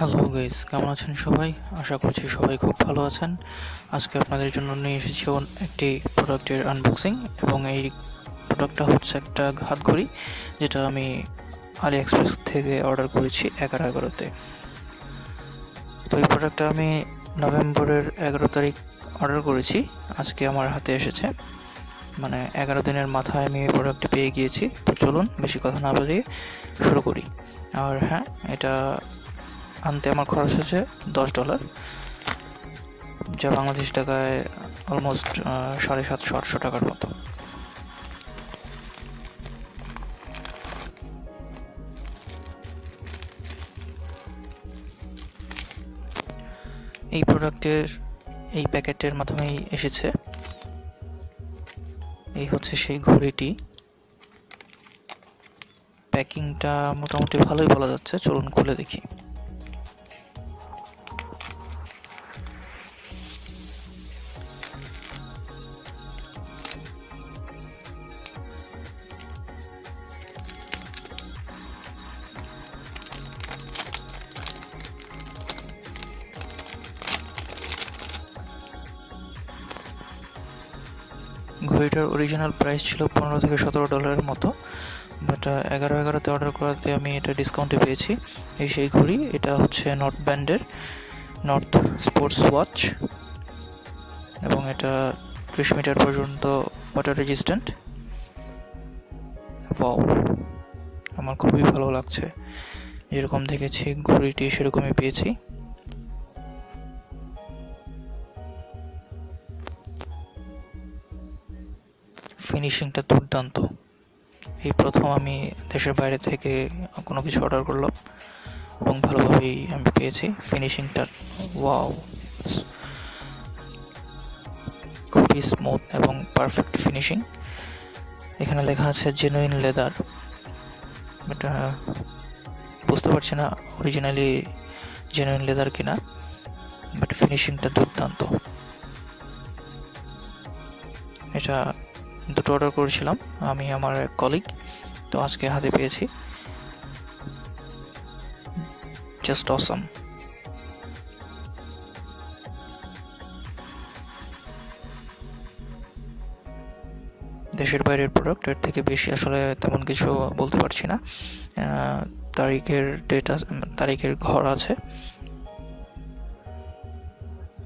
Hello guys, কেমন আছেন সবাই? আশা করছি সবাই খুব ভালো আছেন। আজকে আপনাদের জন্য নিয়ে এসেছি একটি প্রোডাক্টের আনবক্সিং, এবং এই প্রোডাক্টটা হচ্ছে একটা হাতঘড়ি, যেটা আমি আলি এক্সপ্রেস থেকে অর্ডার করেছি 11/11-তে। তো এই প্রোডাক্টটা আমি নভেম্বরের 11 তারিখ অর্ডার করেছি, আজকে আমার হাতে এসেছে। মানে 11 দিনের মাথায় আমি এই প্রোডাক্টটি পেয়ে গিয়েছি। তো চলুন বেশি কথা না বাড়িয়ে শুরু করি। আর হ্যাঁ, এটা আনতে আমার খরচ হয়েছে $10, যা বাংলাদেশ টাকায় অলমোস্ট 750-800 টাকার মতো। এই প্রোডাক্টের এই প্যাকেটের মাধ্যমেই এসেছে। এই হচ্ছে সেই ঘড়িটি। প্যাকিংটা মোটামুটি ভালোই বলা যাচ্ছে, চলুন খুলে দেখি। ঘড়িটার অরিজিনাল প্রাইস ছিল $15 থেকে $17 মতো, বাট 11/11-তে অর্ডার করাতে আমি এটা ডিসকাউন্টে পেয়েছি। এই সেই ঘড়ি। এটা হচ্ছে নর্থ ব্যান্ডের নর্থ স্পোর্টস ওয়াচ, এবং এটা 30 মিটার পর্যন্ত ওয়াটার রেজিস্ট্যান্ট। ওয়াও, আমার খুবই ভালো লাগছে। যেরকম দেখেছি ঘড়িটি সেরকমই পেয়েছি। ফিনিশিংটা দুর্দান্ত। এই প্রথম আমি দেশের বাইরে থেকে কোনো কিছু অর্ডার করলাম, এবং ভালোভাবেই আমি পেয়েছি। ফিনিশিংটার ওয়াও, খুবই স্মুথ এবং পারফেক্ট ফিনিশিং। এখানে লেখা আছে জেনুইন লেদার। এটা বুঝতে পারছি না অরিজিনালি জেনুইন লেদার কিনা, বাট ফিনিশিংটা দুর্দান্ত। এটা দুটো অর্ডার করেছিলাম আমি আমার এক কলিগ, তো আজকে হাতে পেয়েছি। Just awesome. দেশের বাইরের প্রোডাক্ট, এর থেকে বেশি আসলে তেমন কিছু বলতে পারছি না। তারিখের ঘর আছে,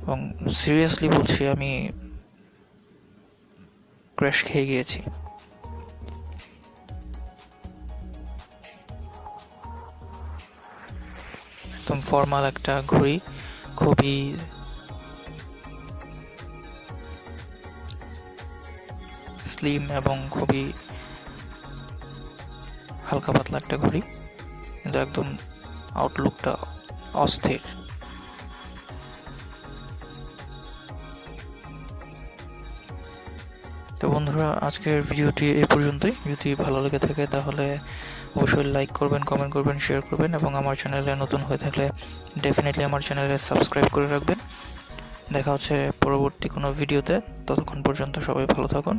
এবং সিরিয়াসলি বলছি আমি ক্র্যাশ খেয়ে গিয়েছি। একদম ফর্মাল একটা ঘড়ি, খুবই স্লিম এবং খুবই হালকা পাতলা একটা ঘড়ি, কিন্তু একদম আউটলুকটা অস্থির। তো বন্ধুরা, আজকের ভিডিওটি এই পর্যন্তই। যদি ভালো লেগে থাকে তাহলে অবশ্যই লাইক করবেন, কমেন্ট করবেন, শেয়ার করবেন, এবং আমার চ্যানেলে নতুন হয়ে থাকলে ডেফিনেটলি আমার চ্যানেলে সাবস্ক্রাইব করে রাখবেন। দেখা হচ্ছে পরবর্তী কোনো ভিডিওতে। ততক্ষণ পর্যন্ত সবাই ভালো থাকুন।